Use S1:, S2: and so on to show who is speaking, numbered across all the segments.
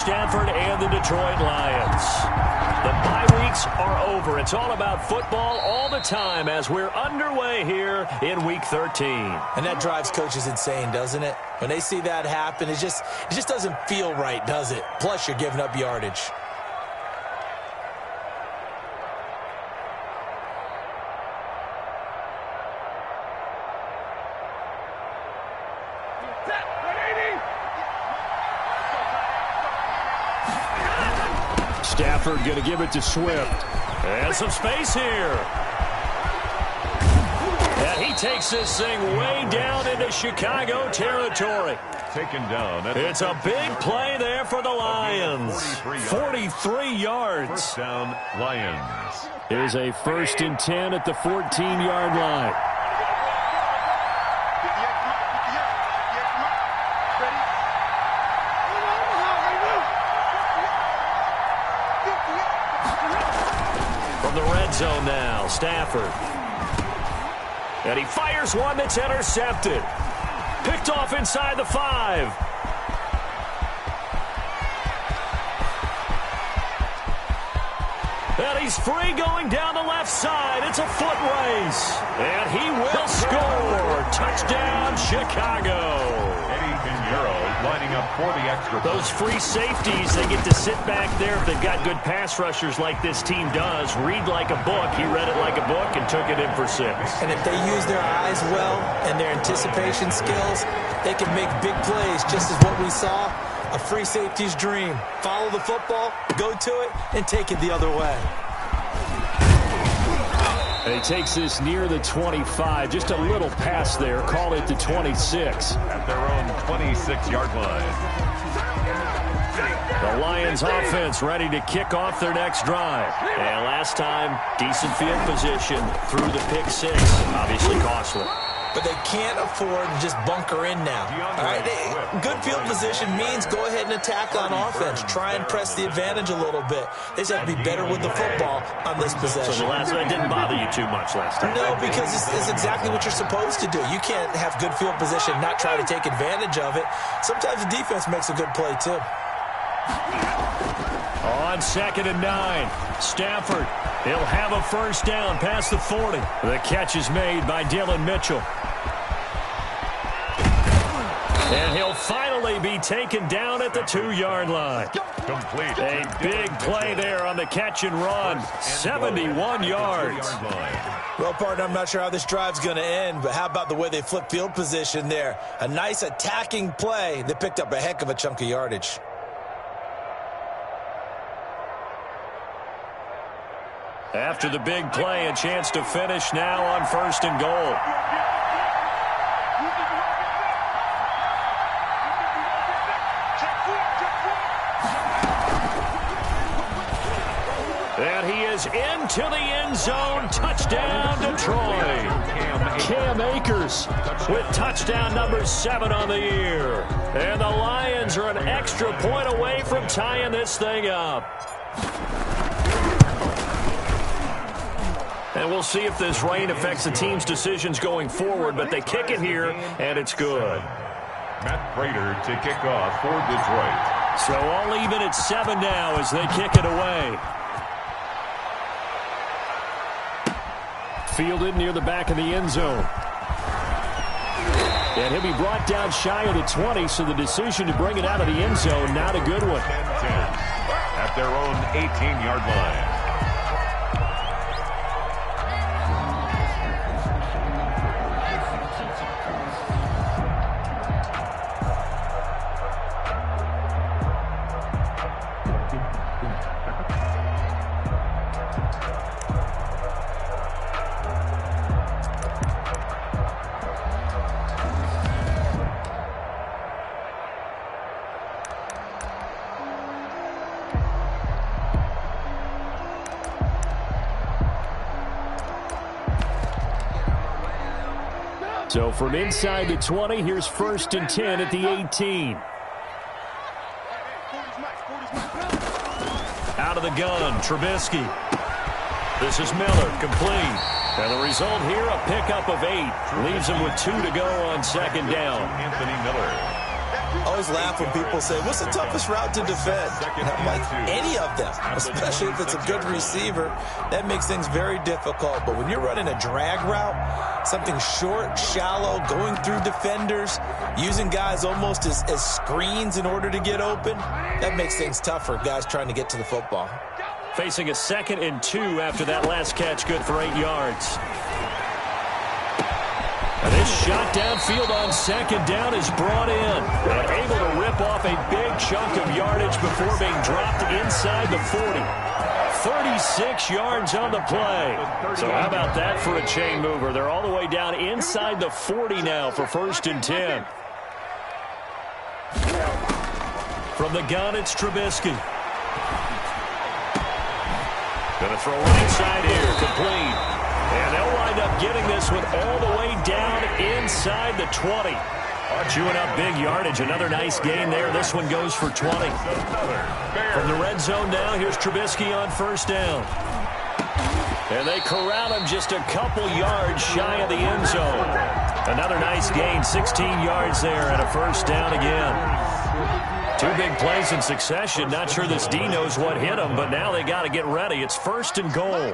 S1: Stanford and the Detroit Lions. The bye weeks are over. It's all about football all the time as we're underway here in Week 13.
S2: And that drives coaches insane, doesn't it? When they see that happen, it just doesn't feel right, does it? Plus, you're giving up yardage.
S1: Stafford going to give it to Swift. And some space here. And he takes this thing way down into Chicago territory.
S3: Taken down.
S1: It's a big play there for the Lions. 43 yards.
S3: First down, Lions.
S1: Here's a 1st and 10 at the 14-yard line. From the red zone now, Stafford. And he fires one that's intercepted. Picked off inside the 5. And he's free going down the left side. It's a foot race. And he will score. Touchdown, Chicago.
S3: Lining up for the extra.
S1: Those free safeties, they get to sit back there if they've got good pass rushers like this team does. Read like a book. He read it like a book and took it in for 6.
S2: And if they use their eyes well and their anticipation skills, they can make big plays, just as what we saw. A free safety's dream. Follow the football, go to it, and take it the other way.
S1: And he takes this near the 25. Just a little pass there. Call it the 26.
S3: At their own 26-yard line.
S1: The Lions offense ready to kick off their next drive. And last time, decent field position through the pick 6. Obviously costly.
S2: But they can't afford to just bunker in now. All right, good field position means go ahead and attack on offense. Try and press the advantage a little bit. They just have to be better with the football on this possession.
S1: So the last one didn't bother you too much last time?
S2: No, because it's exactly what you're supposed to do. You can't have good field position, not try to take advantage of it. Sometimes the defense makes a good play, too.
S1: On 2nd and 9, Stafford. He'll have a first down past the 40. The catch is made by Dillon Mitchell. And he'll finally be taken down at the 2-yard line.
S3: Complete.
S1: A big play there on the catch and run. 71 yards.
S2: Well, partner, I'm not sure how this drive's going to end, but how about the way they flip field position there? A nice attacking play. They picked up a heck of a chunk of yardage.
S1: After the big play, a chance to finish now on 1st and goal. And he is into the end zone. Touchdown, Detroit. Cam Akers with touchdown number 7 on the year. And the Lions are an extra point away from tying this thing up. And we'll see if this rain affects the team's decisions going forward, but they kick it here, and it's good.
S3: Matt Prater to kick off for Detroit.
S1: So all even at 7 now as they kick it away. Fielded near the back of the end zone. And he'll be brought down shy of the 20, so the decision to bring it out of the end zone, not a good one.
S3: 10-10 at their own 18-yard line.
S1: So from inside the 20, here's 1st and 10 at the 18. Out of the gun, Trubisky. This is Miller, complete. And the result here, a pickup of 8. Leaves him with 2 to go on 2nd down.
S3: Anthony Miller.
S2: always laugh when people say, what's the toughest route to defend? And I'm like, any of them, especially if it's a good receiver. That makes things very difficult. But when you're running a drag route, something short, shallow, going through defenders, using guys almost as screens in order to get open, that makes things tough for guys trying to get to the football.
S1: Facing a 2nd and 2 after that last catch, good for 8 yards. And this shot downfield on 2nd down is brought in. And able to rip off a big chunk of yardage before being dropped inside the 40. 36 yards on the play. So how about that for a chain mover? They're all the way down inside the 40 now for 1st and 10. From the gun, it's Trubisky. Going to throw right side here, complete. And they'll wind up getting this one all the way down inside the 20. Chewing up big yardage. Another nice gain there. This one goes for 20. From the red zone now, here's Trubisky on 1st down. And they corral him just a couple yards shy of the end zone. Another nice gain, 16 yards there and a 1st down again. 2 big plays in succession. Not sure this D knows what hit him, but now they got to get ready. It's 1st and goal.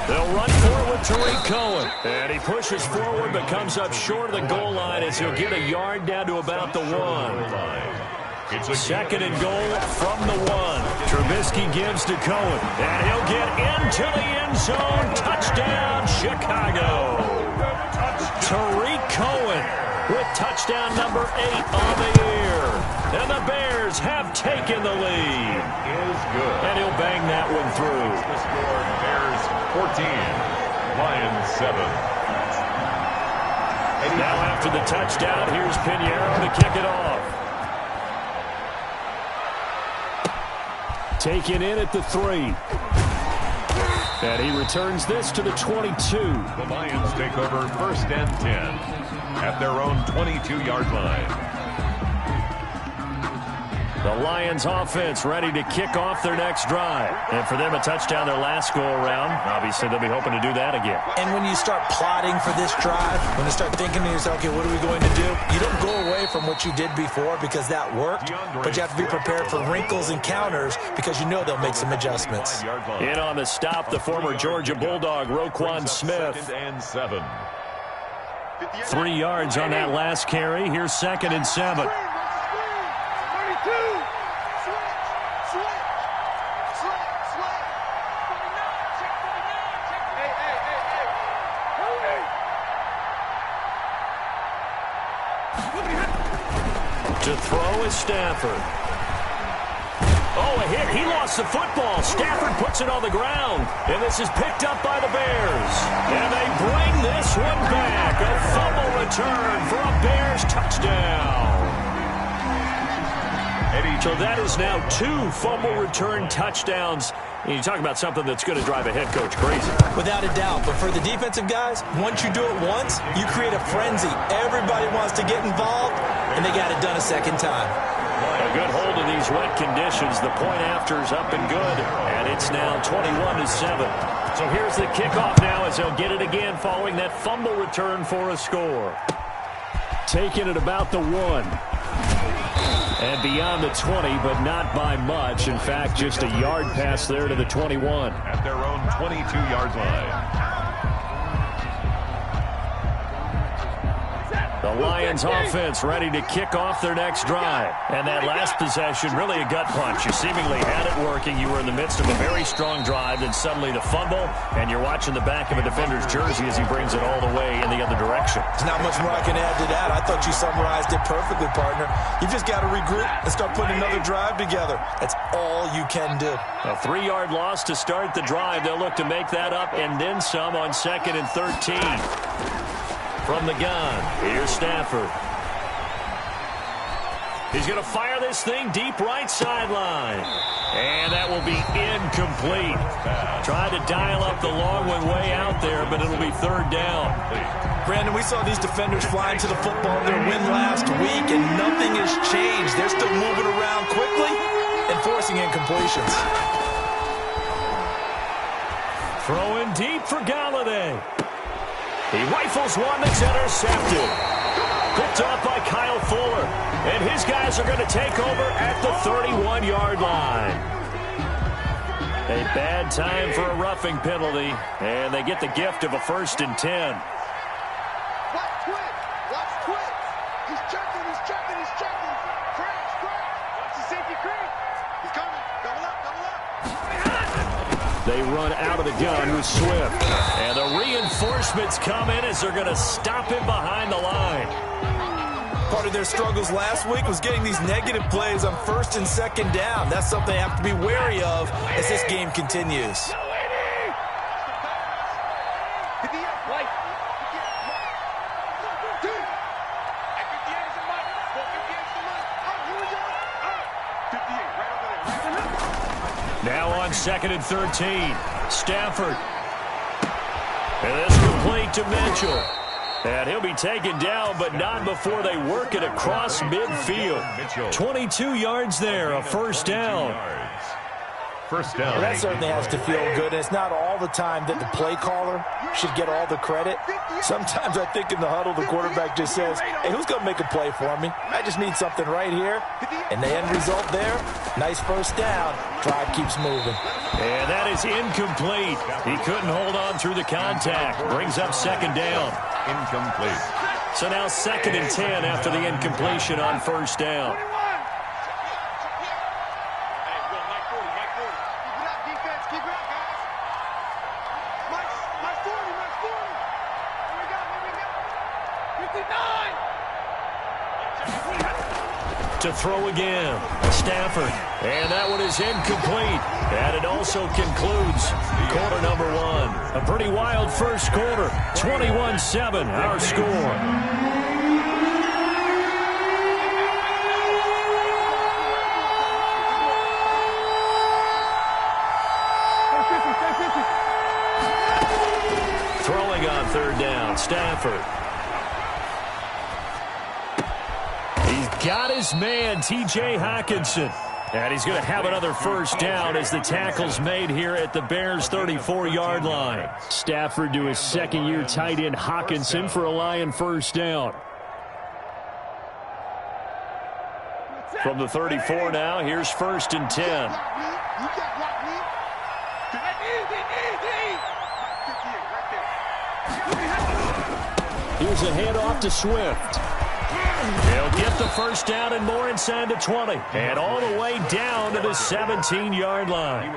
S1: They'll run forward with Tariq Cohen. And he pushes forward but comes up short of the goal line as he'll get a yard down to about the 1. 2nd and goal from the 1. Trubisky gives to Cohen. And he'll get into the end zone. Touchdown, Chicago. Tariq Cohen with touchdown number 8 on the year. And the Bears have taken the lead. And he'll bang that one through.
S3: The score, Bears 14, Lions 7.
S1: Now after the touchdown, here's Pinheiro to kick it off. Taken in at the 3. And he returns this to the 22.
S3: The Lions take over 1st and 10 at their own 22-yard line.
S1: The Lions offense ready to kick off their next drive. And for them, a touchdown their last go-around. Obviously, they'll be hoping to do that again.
S2: And when you start plotting for this drive, when you start thinking to yourself, okay, what are we going to do? You don't go away from what you did before because that worked, but you have to be prepared for wrinkles and counters because you know they'll make some adjustments.
S1: In on the stop, the former Georgia Bulldog, Roquan Smith. 3 yards on that last carry. Here's 2nd and 7. To throw is Stafford. Oh, a hit. He lost the football. Stafford puts it on the ground. And this is picked up by the Bears. And they bring this one back. A fumble return for a Bears touchdown. So that is now 2 fumble return touchdowns. And you talk about something that's going to drive a head coach crazy.
S2: Without a doubt. But for the defensive guys, once you do it once, you create a frenzy. Everybody wants to get involved, and they got it done a second time.
S1: A good hold of these wet conditions. The point after is up and good, and it's now 21-7. So here's the kickoff now as they'll get it again following that fumble return for a score. Taken at about the 1. And beyond the 20, but not by much. In fact, just a yard pass there to the 21.
S3: At their own 22-yard line.
S1: The Lions offense ready to kick off their next drive. And that last possession, really a gut punch. You seemingly had it working. You were in the midst of a very strong drive. Then suddenly the fumble, and you're watching the back of a defender's jersey as he brings it all the way in the other direction.
S2: There's not much more I can add to that. I thought you summarized it perfectly, partner. You just got to regroup and start putting another drive together. That's all you can do.
S1: A 3-yard loss to start the drive. They'll look to make that up and then some on 2nd and 13. From the gun, here's Stafford. He's going to fire this thing deep right sideline. And that will be incomplete. Tried to dial up the long one way out there, but it'll be 3rd down.
S2: Brandon, we saw these defenders flying to the football in their win last week, and nothing has changed. They're still moving around quickly and forcing incompletions. Throwing deep for Galladay.
S1: He rifles one that's intercepted. Picked up by Kyle Fuller. And his guys are going to take over at the 31-yard line. A bad time for a roughing penalty. And they get the gift of a 1st and 10.
S4: Watch twitch. Watch twitch. He's checking. He's checking. He's checking. Crash. Watch the safety creep. He's coming. Double up.
S1: They run out of the gun with Swift. And the reinforcements come in as they're going to stop him behind the line.
S2: Part of their struggles last week was getting these negative plays on 1st and 2nd down. That's something they have to be wary of as this game continues.
S1: Now on 2nd and 13. Stafford. And this complete to Mitchell. And he'll be taken down, but not before they work it across midfield. 22 yards there, a 1st down.
S3: First down.
S2: Well, that certainly has to feel good. And it's not all the time that the play caller should get all the credit. Sometimes I think in the huddle, the quarterback just says, hey, who's going to make a play for me? I just need something right here. And the end result there, nice 1st down. Drive keeps moving.
S1: And that is incomplete. He couldn't hold on through the contact. Brings up 2nd down.
S3: Incomplete.
S1: So now 2nd and 10 after the incompletion on 1st down. To throw again, Stafford, and that one is incomplete, and it also concludes quarter number 1. A pretty wild first quarter, 21-7, our score. Throwing on 3rd down, Stafford. Got his man, T.J. Hockenson. And he's going to have another 1st down as the tackle's made here at the Bears' 34-yard line. Stafford to his 2nd-year tight end Hockenson for a Lion 1st down. From the 34 now, here's 1st and 10. Here's a handoff to Swift. They'll get the 1st down and more inside the 20. And all the way down to the 17-yard line.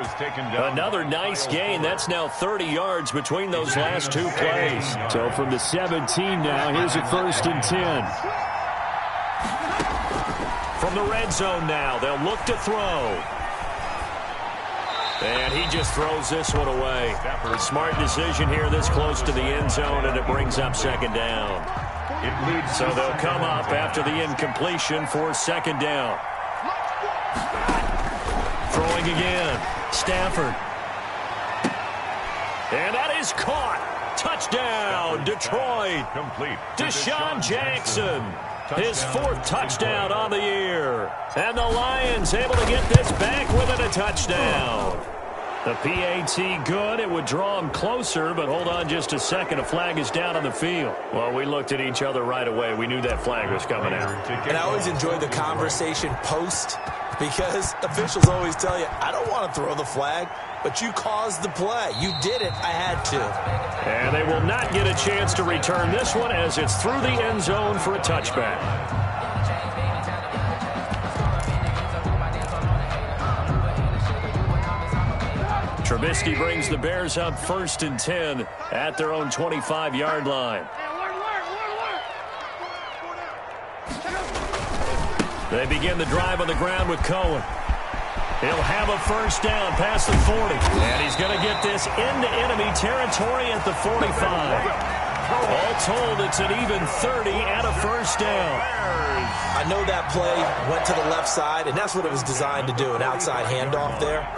S1: Another nice gain. That's now 30 yards between those last 2 plays. So from the 17 now, here's a 1st and 10. From the red zone now, they'll look to throw. And he just throws this one away. Smart decision here this close to the end zone, and it brings up 2nd down. So they'll come up after the incompletion for 2nd down. Throwing again. Stafford. And that is caught. Touchdown, Detroit. Deshaun Jackson. His 4th touchdown on the year. And the Lions able to get this back within a touchdown. The PAT good. It would draw him closer, but hold on just a second. A flag is down on the field. Well, we looked at each other right away. We knew that flag was coming out.
S2: And I always enjoy the conversation post because officials always tell you, I don't want to throw the flag, but you caused the play. You did it. I had to.
S1: And they will not get a chance to return this one as it's through the end zone for a touchback. Trubisky brings the Bears up 1st and 10 at their own 25-yard line. They begin the drive on the ground with Cohen. He'll have a 1st down past the 40. And he's going to get this into enemy territory at the 45. All told, it's an even 30 and a 1st down.
S2: I know that play went to the left side, and that's what it was designed to do, an outside handoff there.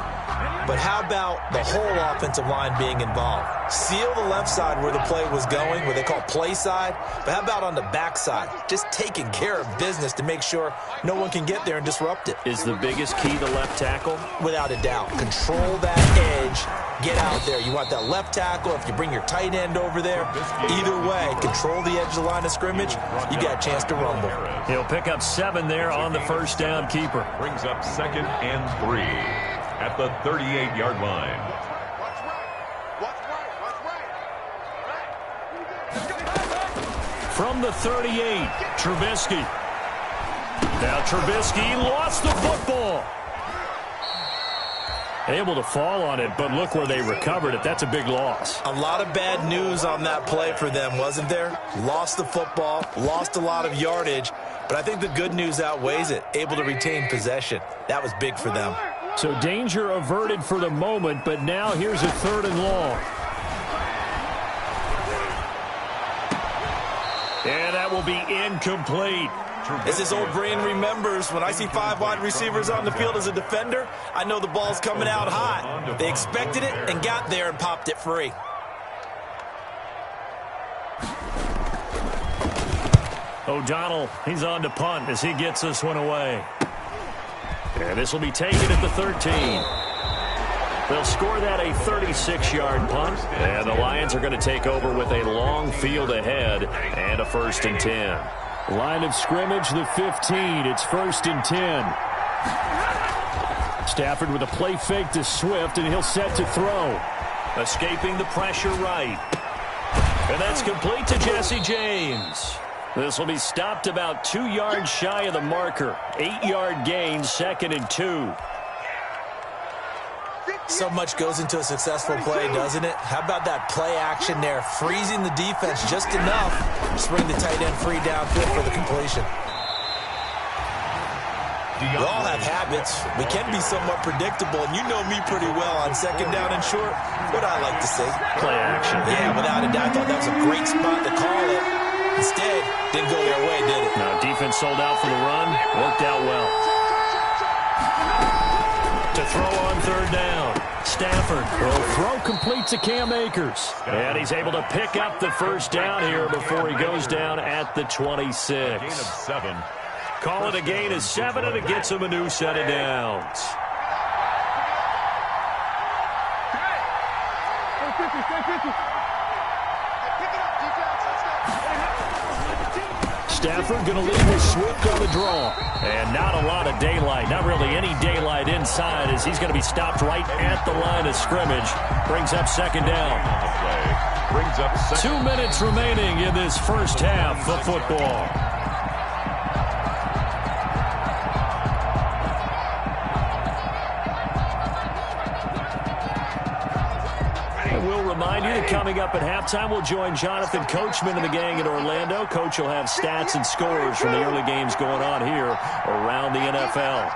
S2: But how about the whole offensive line being involved? Seal the left side where the play was going, where they call play side. But how about on the back side? Just taking care of business to make sure no one can get there and disrupt it.
S1: Is the biggest key the left tackle?
S2: Without a doubt. Control that edge. Get out there. You want that left tackle. If you bring your tight end over there, either way, control the edge of the line of scrimmage, you got a chance to rumble.
S1: He'll pick up 7 there on the first down keeper.
S3: Brings up 2nd and 3 at the 38-yard line.
S1: From the 38, Trubisky. Now Trubisky lost the football. Able to fall on it, but look where they recovered it. That's a big loss.
S2: A lot of bad news on that play for them, wasn't there? Lost the football, lost a lot of yardage, but I think the good news outweighs it. Able to retain possession. That was big for them.
S1: So danger averted for the moment, but now here's a 3rd and long. And that will be incomplete.
S2: As this old brain remembers, when I see 5 wide receivers on the field as a defender, I know the ball's coming out hot. They expected it and got there and popped it free.
S1: O'Donnell, he's on to punt as he gets this one away. And this will be taken at the 13. They'll score that a 36-yard punt. And the Lions are going to take over with a long field ahead and a 1st and 10. Line of scrimmage, the 15. It's 1st and 10. Stafford with a play fake to Swift, and he'll set to throw. Escaping the pressure right. And that's complete to Jesse James. This will be stopped about 2 yards shy of the marker. 8-yard gain, 2nd and 2.
S2: So much goes into a successful play, doesn't it? How about that play action there? Freezing the defense just enough to spring the tight end free downfield for the completion. We all have habits. We can be somewhat predictable, and you know me pretty well on 2nd down and short. What I like to say.
S1: Play action.
S2: Yeah, without a doubt. I thought that was a great spot to call it. Instead, didn't go their way, did it?
S1: Now, defense sold out for the run. Worked out well. To throw on 3rd down. Stafford will throw complete to Cam Akers. And he's able to pick up the 1st down here before he goes down at the 26.
S3: Gain of 7.
S1: Call it a gain of 7, and it gets him a new set of downs. Stafford going to leave with Swift on the draw. And not a lot of daylight. Not really any daylight inside as he's going to be stopped right at the line of scrimmage. Brings up 2nd down. 2 minutes remaining in this first half of football. We'll remind you that coming up at halftime, we'll join Jonathan Coachman and the gang in Orlando. Coach will have stats and scores from the early games going on here around the NFL.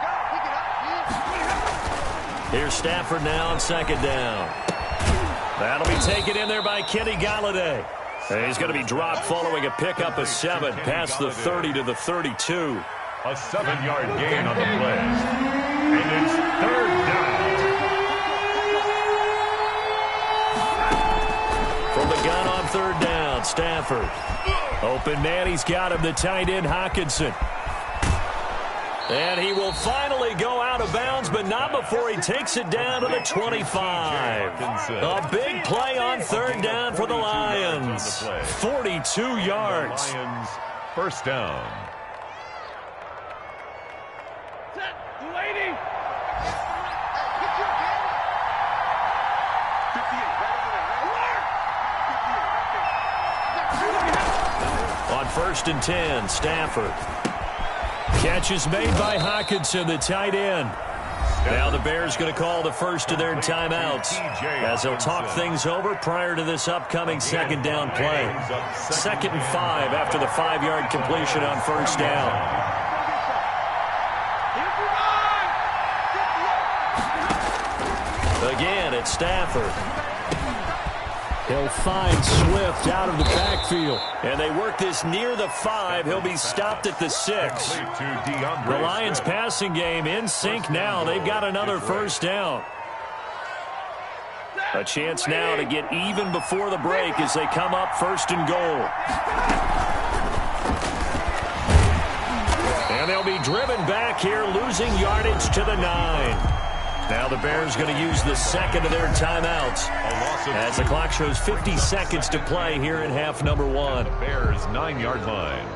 S1: Here's Stafford now on 2nd down. That'll be taken in there by Kenny Galladay. And he's going to be dropped following a pickup of 7 past the 30 to the 32.
S3: A 7-yard gain on the play. And it's 3rd down.
S1: From the gun on 3rd down, Stafford. Open man, he's got him, the tight end, Hockenson. And he will finally go out of bounds, but not before he takes it down to the 25. A big play on 3rd down for the Lions. 42 yards.
S3: Lions, 1st down.
S1: On 1st and 10, Stafford. Catch is made by Hockenson, the tight end. Now the Bears going to call the first of their timeouts as they'll talk things over prior to this upcoming 2nd down play. 2nd and 5 after the 5-yard completion on 1st down. Again, it's Stafford. He'll find Swift out of the backfield. And they work this near the 5. He'll be stopped at the 6. The Lions passing game in sync now. They've got another 1st down. A chance now to get even before the break as they come up 1st and goal. And they'll be driven back here, losing yardage to the 9. Now the Bears going to use the second of their timeouts as the clock shows 50 seconds to play here in half number 1.
S3: Bears 9-yard line.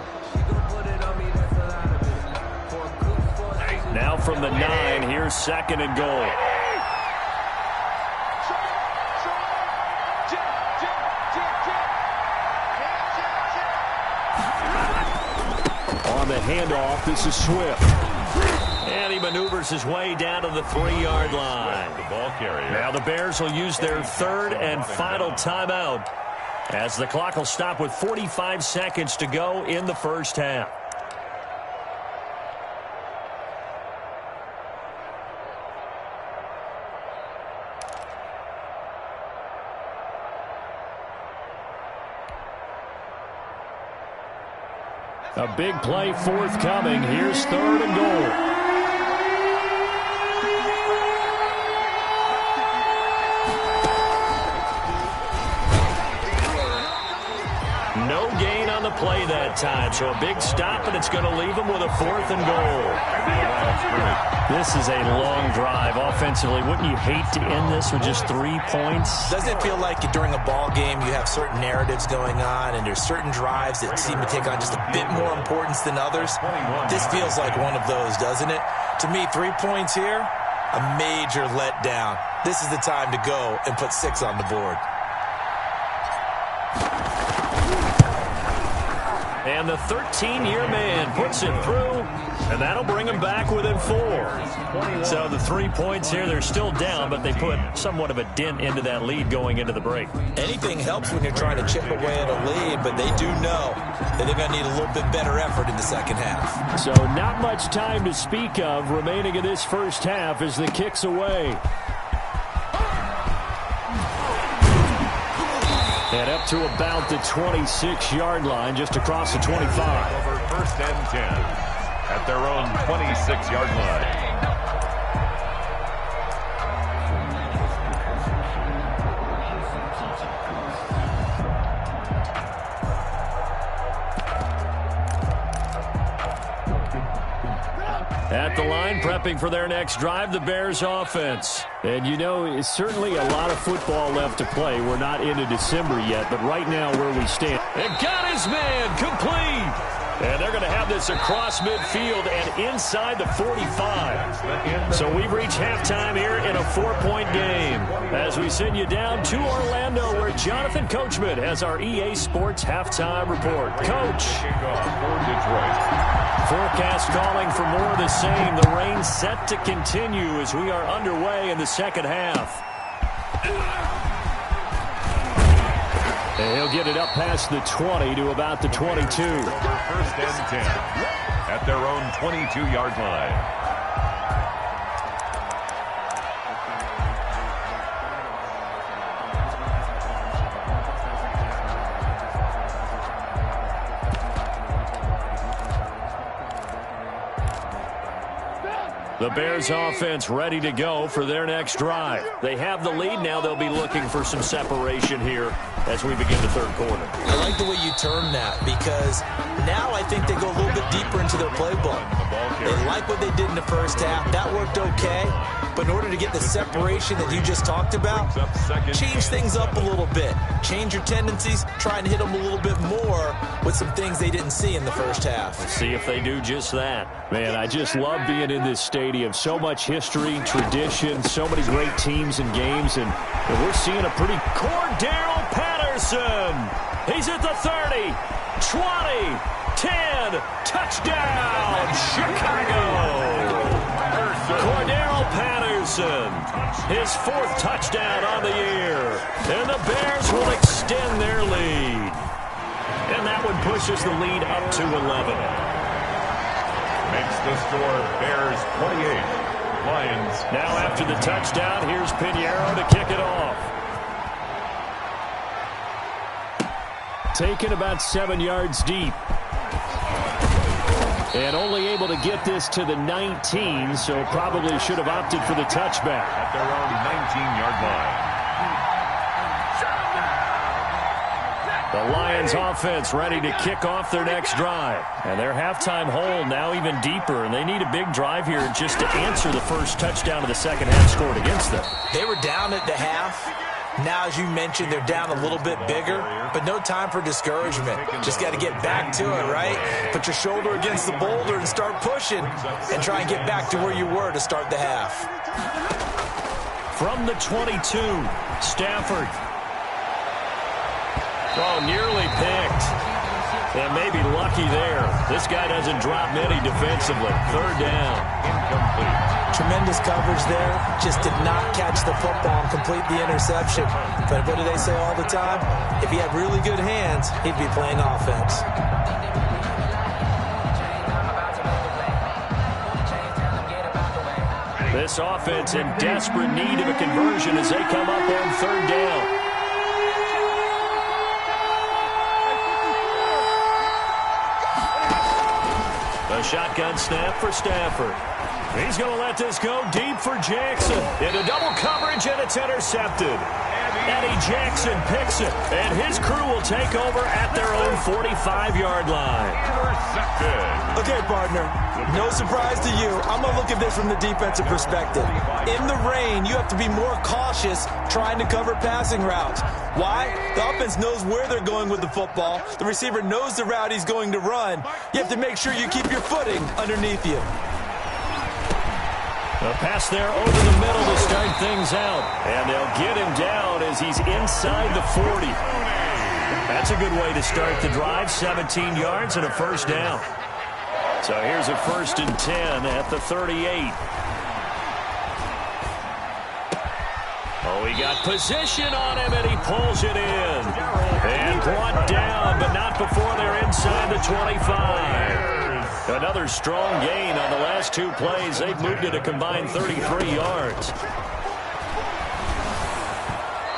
S1: Now from the 9, here's 2nd and goal. On the handoff, this is Swift. And he maneuvers his way down to the 3-yard line.
S3: The ball carrier.
S1: Now the Bears will use their 3rd and final timeout as the clock will stop with 45 seconds to go in the first half. A big play forthcoming. Here's 3rd and goal. No gain on the play that time, so a big stop, and it's going to leave them with a 4th and goal. This is a long drive offensively. Wouldn't you hate to end this with just 3 points?
S2: Doesn't it feel like during a ball game you have certain narratives going on and there's certain drives that seem to take on just a bit more importance than others? This feels like one of those, doesn't it? To me, 3 points here, a major letdown. This is the time to go and put 6 on the board.
S1: And the 13-year man puts it through, and that'll bring him back within 4. So the 3 points here, they're still down, but they put somewhat of a dent into that lead going into the break.
S2: Anything helps when you're trying to chip away at a lead, but they do know that they're going to need a little bit better effort in the second half.
S1: So not much time to speak of remaining in this first half as the kick's away. And up to about the 26-yard line, just across the 25.
S3: Over 1st and 10 at their own 26-yard line.
S1: At the line, prepping for their next drive, the Bears offense. And you know, it's certainly a lot of football left to play. We're not into December yet, but right now where we stand. And got his man complete. And they're going to have this across midfield and inside the 45. So we've reached halftime here in a 4-point game. As we send you down to Orlando, where Jonathan Coachman has our EA Sports halftime report. Coach. Forecast calling for more of the same. The rain set to continue as we are underway in the second half. And he'll get it up past the 20 to about the 22.
S3: 1st and 10 at their own 22-yard line.
S1: The Bears offense ready to go for their next drive. They have the lead now. They'll be looking for some separation here as we begin the third quarter.
S2: I like the way you term that because now I think they go a little bit deeper into their playbook. They like what they did in the first half. That worked okay. But in order to get the separation that you just talked about, change things up a little bit. Change your tendencies. Try and hit them a little bit more with some things they didn't see in the first half.
S1: See if they do just that. Man, I just love being in this stadium. So much history, tradition, so many great teams and games. And we're seeing a pretty Cordero Patterson. He's at the 30, 20, 10, touchdown, Chicago. Cordero Patterson, his 4th touchdown on the year. And the Bears will extend their lead. And that one pushes the lead up to 11.
S3: Makes the score Bears 28. Lions.
S1: Now after the touchdown, here's Pinheiro to kick it off. Taken about 7 yards deep. And only able to get this to the 19, so probably should have opted for the touchback.
S3: At their own 19-yard line.
S1: The Lions offense ready to kick off their next drive. And their halftime hole now even deeper, and they need a big drive here just to answer the first touchdown of the second half scored against them.
S2: They were down at the half. Now, as you mentioned, they're down a little bit bigger, but no time for discouragement. Just got to get back to it, right? Put your shoulder against the boulder and start pushing and try and get back to where you were to start the half.
S1: From the 22, Stafford. Oh, nearly picked. And maybe lucky there. This guy doesn't drop many defensively. Third down.
S3: Incomplete.
S2: Tremendous coverage there. Just did not catch the football and complete the interception. But what do they say all the time? If he had really good hands, he'd be playing offense.
S1: This offense in desperate need of a conversion as they come up on third down. A shotgun snap for Stafford. He's going to let this go deep for Jackson. Into double coverage, and it's intercepted. Eddie Jackson picks it, and his crew will take over at their own 45-yard line.
S3: Intercepted.
S2: Okay, partner, no surprise to you. I'm going to look at this from the defensive perspective. In the rain, you have to be more cautious trying to cover passing routes. Why? The offense knows where they're going with the football. The receiver knows the route he's going to run. You have to make sure you keep your footing underneath you.
S1: A pass there over the middle to start things out. And they'll get him down as he's inside the 40. That's a good way to start the drive. 17 yards and a first down. So here's a 1st and 10 at the 38. Oh, he got position on him, and he pulls it in. And brought down, but not before they're inside the 25. Another strong gain on the last two plays. They've moved it a combined 33 yards.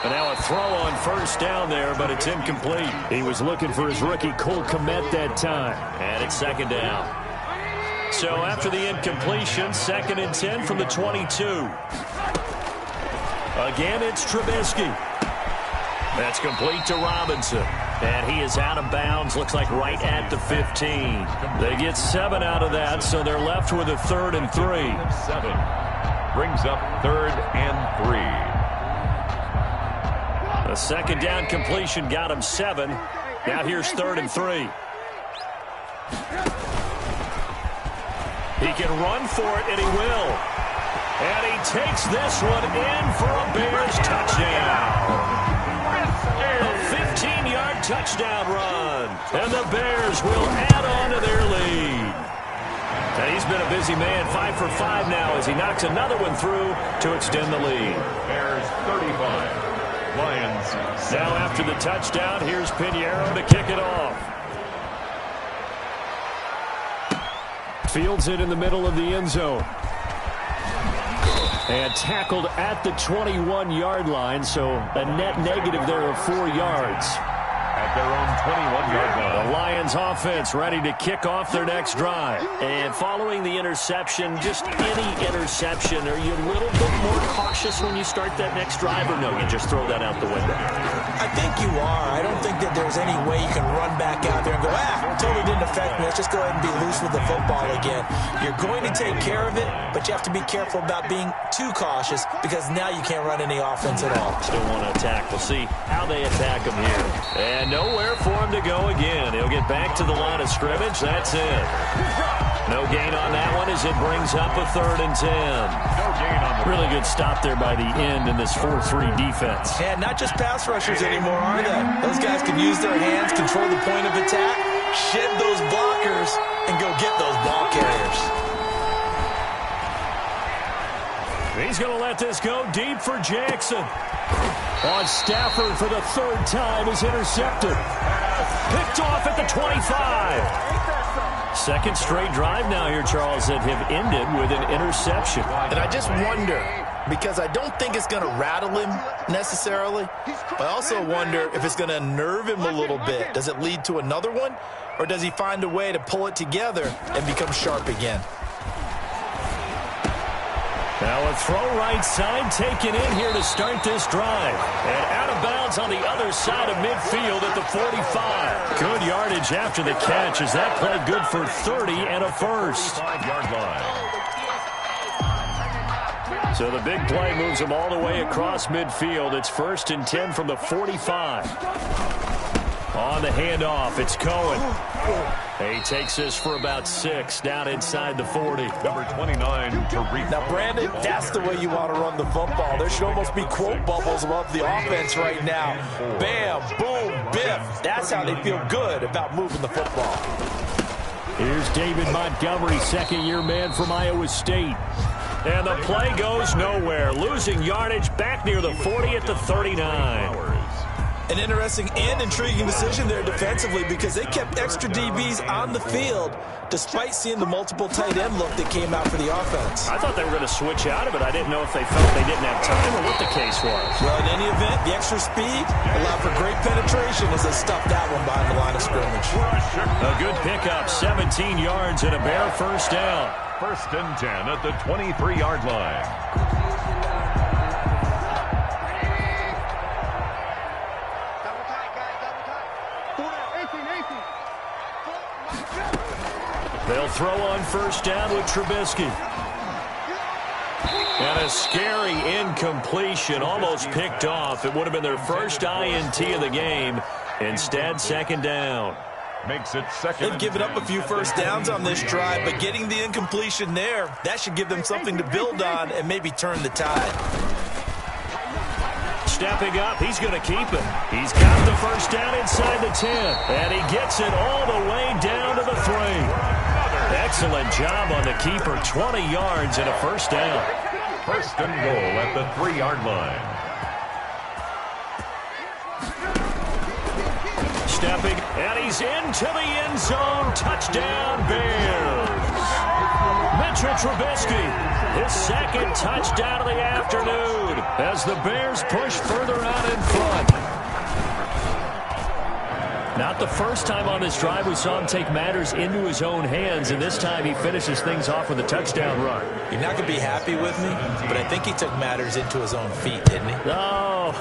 S1: And now a throw on first down there, but it's incomplete. He was looking for his rookie Cole Kmet that time. And it's second down. So after the incompletion, 2nd and 10 from the 22. Again, it's Trubisky. That's complete to Robinson. And he is out of bounds, looks like right at the 15. They get 7 out of that, so they're left with a 3rd and 3.
S3: 7 brings up 3rd and 3.
S1: A second down completion got him 7. Now here's 3rd and 3. He can run for it, and he will. And he takes this one in for a Bears touchdown. A 15-yard touchdown run. And the Bears will add on to their lead. And he's been a busy man, 5 for 5 now as he knocks another one through to extend the lead.
S3: Bears 35. Lions 7.
S1: Now after the touchdown, here's Pinheiro to kick it off. Fields it in the middle of the end zone. And tackled at the 21-yard line, so a net negative there of 4 yards.
S3: At their own 21-yard line.
S1: The Lions offense ready to kick off their next drive. And following the interception, just any interception, are you a little bit more cautious when you start that next drive, or no, you just throw that out the window?
S2: I think you are. I don't think that there's any way you can run back out there and go, totally didn't affect me. Let's just go ahead and be loose with the football again. You're going to take care of it, but you have to be careful about being too cautious because now you can't run any offense at all.
S1: Still want to attack. We'll see how they attack him here. And nowhere for him to go again. He'll get back to the line of scrimmage. That's it. No gain on that one as it brings up a 3rd and 10.
S3: No gain on the
S1: really good stop there by the end in this 4-3 defense.
S2: Yeah, not just pass rushers anymore, are they? Those guys can use their hands, control the point of attack, shed those blockers, and go get those ball carriers.
S1: He's going to let this go deep for Jackson. On Stafford for the 3rd time is intercepted. Picked off at the 25. Second straight drive now here, Charles, that have ended with an interception.
S5: And I just wonder, because I don't think it's going to rattle him necessarily, but I also wonder if it's going to unnerve him a little bit. Does it lead to another one, or does he find a way to pull it together and become sharp again?
S1: Now a throw right side taken in here to start this drive. And out of bounds on the other side of midfield at the 45. Good yardage after the catch as that play good for 30 and a first.
S3: 5-yard line.
S1: So the big play moves him all the way across midfield. It's 1st and 10 from the 45. On the handoff, it's Cohen. He takes this for about 6 down inside the 40.
S3: Number 29, Tariq.
S2: Now, Brandon, that's the way you want to run the football. There should almost be quote bubbles above the offense right now. Bam, boom, biff. That's how they feel good about moving the football.
S1: Here's David Montgomery, second-year man from Iowa State. And the play goes nowhere. Losing yardage back near the 40 at the 39.
S2: An interesting and intriguing decision there defensively because they kept extra DBs on the field despite seeing the multiple tight end look that came out for the offense.
S1: I thought they were going to switch out of it. I didn't know if they felt they didn't have time or what the case was.
S2: Well, in any event, the extra speed allowed for great penetration as they stuffed that one behind the line of scrimmage.
S1: A good pickup, 17 yards and a Bear first down.
S3: 1st and 10 at the 23-yard line.
S1: They'll throw on 1st down with Trubisky. And a scary incompletion, almost picked off. It would have been their first INT of the game. Instead, 2nd down.
S3: Makes it 2nd.
S2: They've given up a few first downs on this drive, but getting the incompletion there, that should give them something to build on and maybe turn the tide.
S1: Stepping up, he's going to keep it. He's got the first down inside the 10. And he gets it all the way down to the 3. Excellent job on the keeper. 20 yards and a first down.
S3: 1st and goal at the 3-yard line.
S1: Stepping, and he's into the end zone. Touchdown, Bears. Mitchell Trubisky, his 2nd touchdown of the afternoon as the Bears push further out in front. Not the first time on this drive we saw him take matters into his own hands, and this time he finishes things off with a touchdown run.
S2: You're not going to be happy with me, but I think he took matters into his own feet, didn't he?
S1: Oh,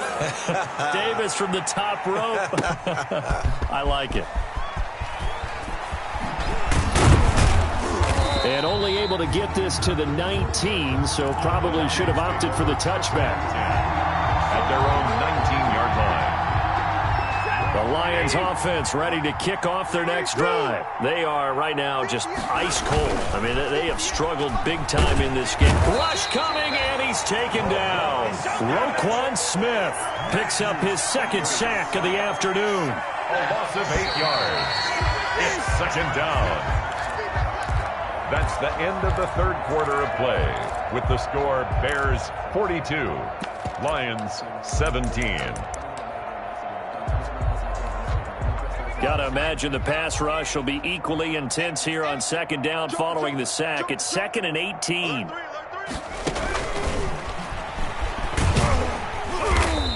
S1: Davis from the top rope. I like it. And only able to get this to the 19, so probably should have opted for the touchback.
S3: At their own 19-yard line.
S1: The Lions offense ready to kick off their next drive. They are right now just ice cold. I mean, they have struggled big time in this game. Rush coming, and he's taken down. Roquan Smith picks up his 2nd sack of the afternoon.
S3: A loss of 8 yards. It's 2nd down. That's the end of the 3rd quarter of play. With the score, Bears 42, Lions 17.
S1: Gotta imagine the pass rush will be equally intense here on 2nd down following the sack. It's 2nd and 18.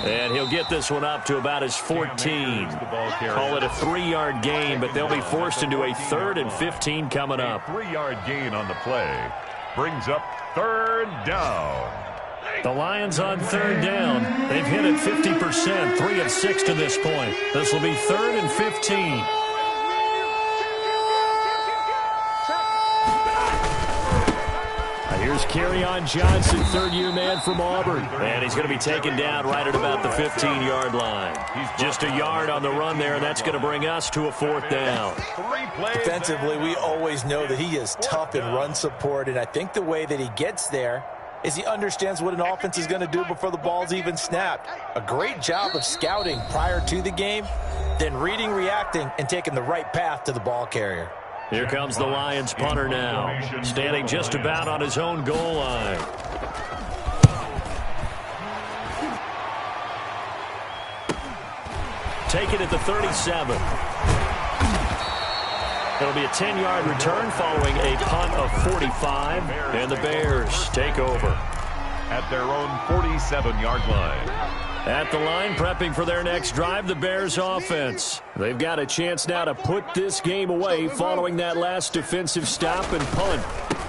S1: And he'll get this one up to about his 14. Call it a 3-yard gain, but they'll be forced into a 3rd and 15 coming up.
S3: A 3-yard gain on the play brings up 3rd down.
S1: The Lions on 3rd down. They've hit it 50%, 3 of 6 to this point. This will be 3rd and 15. Here's Kerryon Johnson, 3rd-year man from Auburn. And he's going to be taken down right at about the 15-yard line. Just a yard on the run there, and that's going to bring us to a 4th down.
S2: Defensively, we always know that he is tough in run support, and I think the way that he gets there is he understands what an offense is going to do before the ball's even snapped. A great job of scouting prior to the game, then reading, reacting, and taking the right path to the ball carrier.
S1: Here comes the Lions punter now, standing just about on his own goal line. Take it at the 37. It'll be a 10-yard return following a punt of 45, and the Bears take over.
S3: At their own 47-yard line.
S1: At the line, prepping for their next drive, the Bears offense. They've got a chance now to put this game away following that last defensive stop and punt.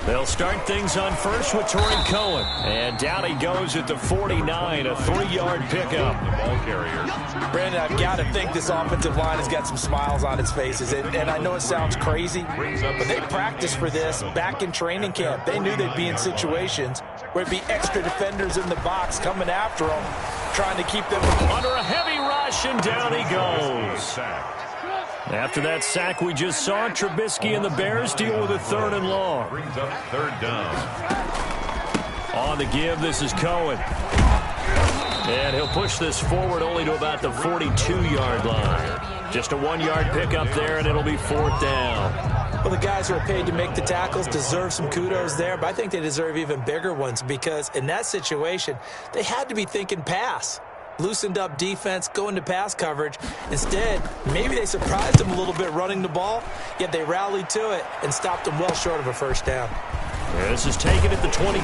S1: They'll start things on first with Torrey Cohen. And down he goes at the 49, a 3-yard pickup.
S3: The ball carrier.
S2: Brandon, I've got to think this offensive line has got some smiles on its faces. And I know it sounds crazy, but they practiced for this back in training camp. They knew they'd be in situations where it'd be extra defenders in the box coming after them, trying to keep them
S1: under a heavy rush, and down he goes. After that sack we just saw, Trubisky and the Bears deal with a 3rd and long.
S3: Brings up 3rd down.
S1: On the give, this is Cohen. And he'll push this forward only to about the 42-yard line. Just a 1-yard pickup there, and it'll be 4th down.
S2: Well, the guys who are paid to make the tackles deserve some kudos there, but I think they deserve even bigger ones because in that situation, they had to be thinking pass. Loosened up defense, going to pass coverage. Instead, maybe they surprised them a little bit running the ball, yet they rallied to it and stopped them well short of a 1st down.
S1: This is taken at the 23.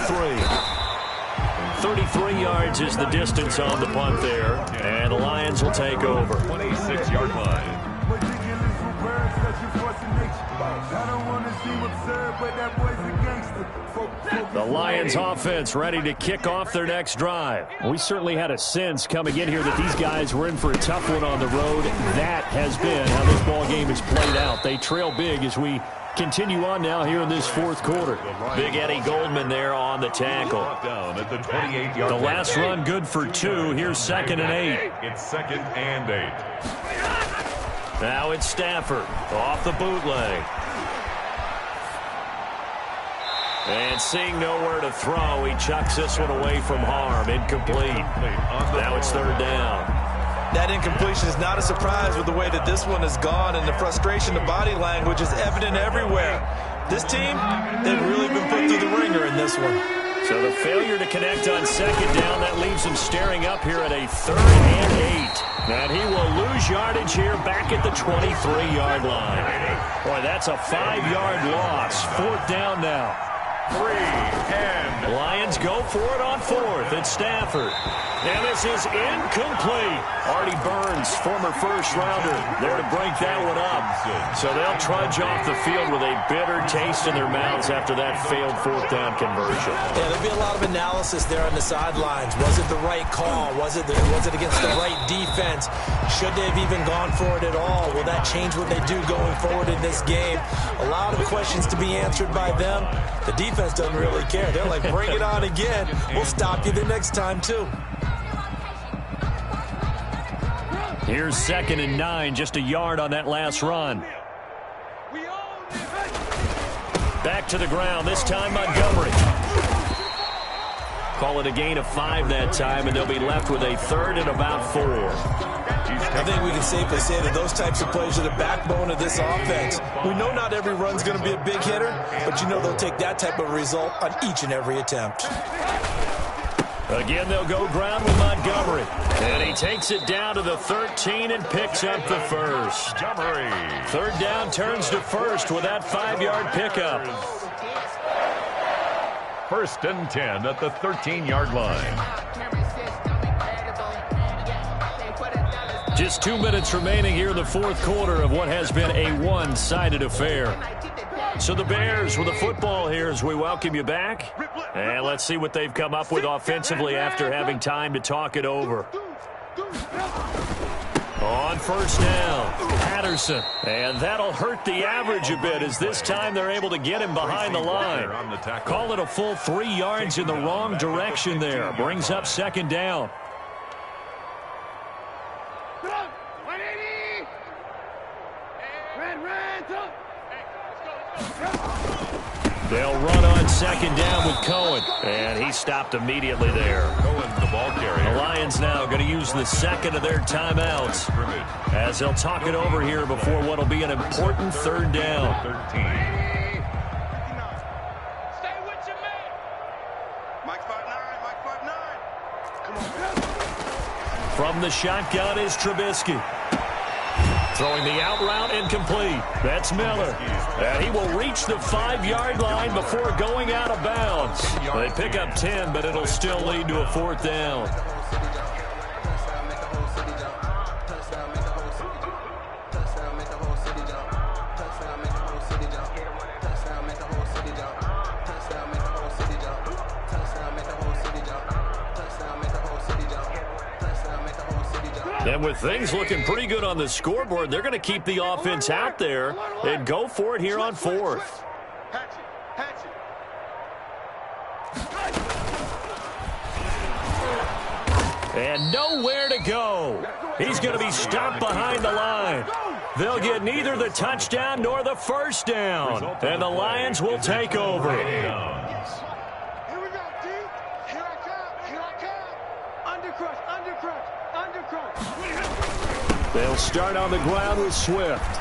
S1: 33 yards is the distance on the punt there, and the Lions will take over.
S3: 26-yard line.
S1: The Lions offense ready to kick off their next drive. We certainly had a sense coming in here that these guys were in for a tough one on the road. That has been how this ball game has played out. They trail big as we continue on now here in this 4th quarter. Big Eddie Goldman there on the tackle.
S3: Down at the 28-yard
S1: The last run good for 2. Here's 2nd and 8.
S3: It's 2nd and 8.
S1: Now it's Stafford off the bootleg. And seeing nowhere to throw, he chucks this one away from harm. Incomplete. Now it's 3rd down.
S2: That incompletion is not a surprise with the way that this one has gone, and the frustration, the body language is evident everywhere. This team, they've really been put through the ringer in this one.
S1: So the failure to connect on 2nd down, that leaves him staring up here at a 3rd and 8. And he will lose yardage here back at the 23-yard line. Boy, that's a 5-yard loss. 4th down now.
S3: 3 and
S1: Lions go for it on 4th. It's Stafford. And this is incomplete. Artie Burns, former 1st-rounder, there to break that one up. So they'll trudge off the field with a bitter taste in their mouths after that failed 4th down conversion.
S2: Yeah, there'll be a lot of analysis there on the sidelines. Was it the right call? Was it against the right defense? Should they have even gone for it at all? Will that change what they do going forward in this game? A lot of questions to be answered by them. The defense doesn't really care. They're like, bring it on again. We'll stop you the next time, too.
S1: Here's 2nd and 9, just a yard on that last run. Back to the ground, this time Montgomery. Call it a gain of 5 that time, and they'll be left with a 3rd and about 4.
S2: I think we can safely say that those types of plays are the backbone of this offense. We know not every run's going to be a big hitter, but you know they'll take that type of result on each and every attempt.
S1: Again, they'll go ground with Montgomery. And he takes it down to the 13 and picks up the 1st. 3rd down turns to 1st with that 5-yard pickup.
S3: 1st and 10 at the 13-yard line.
S1: Just 2 minutes remaining here in the 4th quarter of what has been a one-sided affair. So the Bears with the football here as we welcome you back. And let's see what they've come up with offensively after having time to talk it over. On 1st down, Patterson. And that'll hurt the average a bit as this time they're able to get him behind the line. Call it a full 3 yards in the wrong direction there. Brings up 2nd down. They'll run on 2nd down with Cohen. And he stopped immediately there.
S3: Cohen, the ball carrier.
S1: The Lions now going to use the 2nd of their timeouts as they'll talk it over here before what will be an important 3rd down.
S3: 13.
S4: Stay with your man. Mike 5'9", Mike 5'9". Come on.
S1: From the shotgun is Trubisky. Throwing the out route incomplete. That's Miller. And he will reach the 5-yard line before going out of bounds. They pick up 10, but it'll still lead to a 4th down. And with things looking pretty good on the scoreboard, they're going to keep the offense out there and go for it here on fourth. And nowhere to go. He's going to be stopped behind the line. They'll get neither the touchdown nor the first down. And the Lions will take over.
S4: Here we go, D. Here I come. Here I come. Undercrush.
S1: They'll start on the ground with Swift.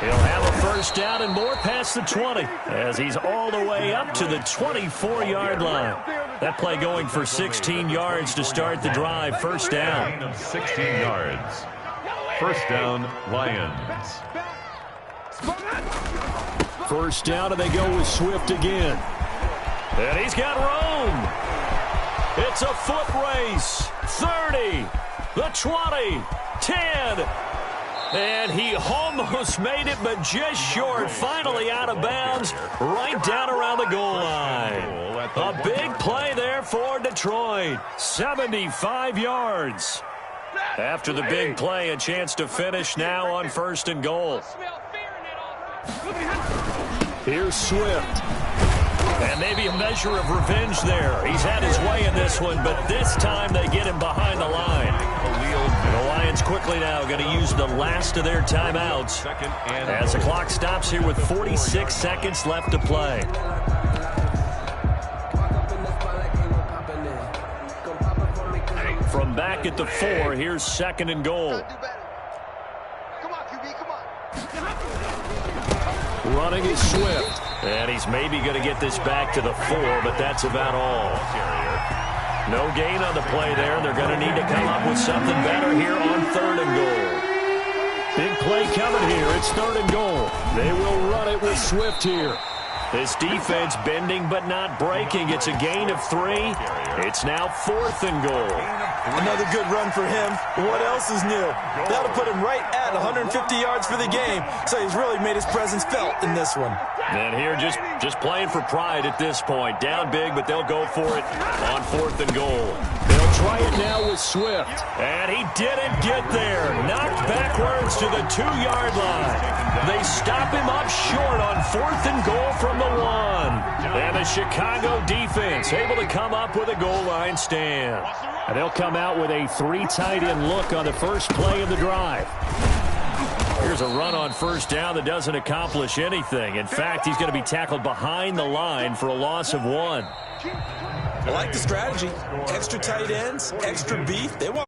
S1: He'll have a first down and more past the 20 as he's all the way up to the 24-yard line. That play going for 16 yards to start the drive. First down.
S3: 16 yards. First down, Lions.
S1: First down, and they go with Swift again. And he's got room. It's a foot race. 30, the 20, 10. And he almost made it, but just short. Finally out of bounds, right down around the goal line. A big play there for Detroit. 75 yards. After the big play, a chance to finish now on first and goal. Here's Swift. And maybe a measure of revenge there. He's had his way in this one, but this time they get him behind the line. The Lions quickly now going to use the last of their timeouts as the clock stops here with 46 seconds left to play. From back at the 4, here's second and goal.
S4: Come on, QB, come on.
S1: Running is Swift. And he's maybe going to get this back to the 4, but that's about all. No gain on the play there. They're going to need to come up with something better here on third and goal. Big play coming here. It's third and goal. They will run it with Swift here. This defense bending but not breaking. It's a gain of 3. It's now fourth and goal.
S2: Another good run for him. What else is new? That'll put him right at 150 yards for the game, so he's really made his presence felt in this one.
S1: And here just playing for pride at this point. Down big, but they'll go for it on fourth and goal. They'll try it now with Swift. And he didn't get there. Knocked backwards to the 2-yard line. They stop him up short on fourth and goal from the 1. And the Chicago defense able to come up with a goal line stand. And they'll come out with a 3 tight end look on the first play of the drive. Here's a run on first down that doesn't accomplish anything. In fact, he's going to be tackled behind the line for a loss of 1.
S2: I like the strategy. Extra tight ends, extra beef. They want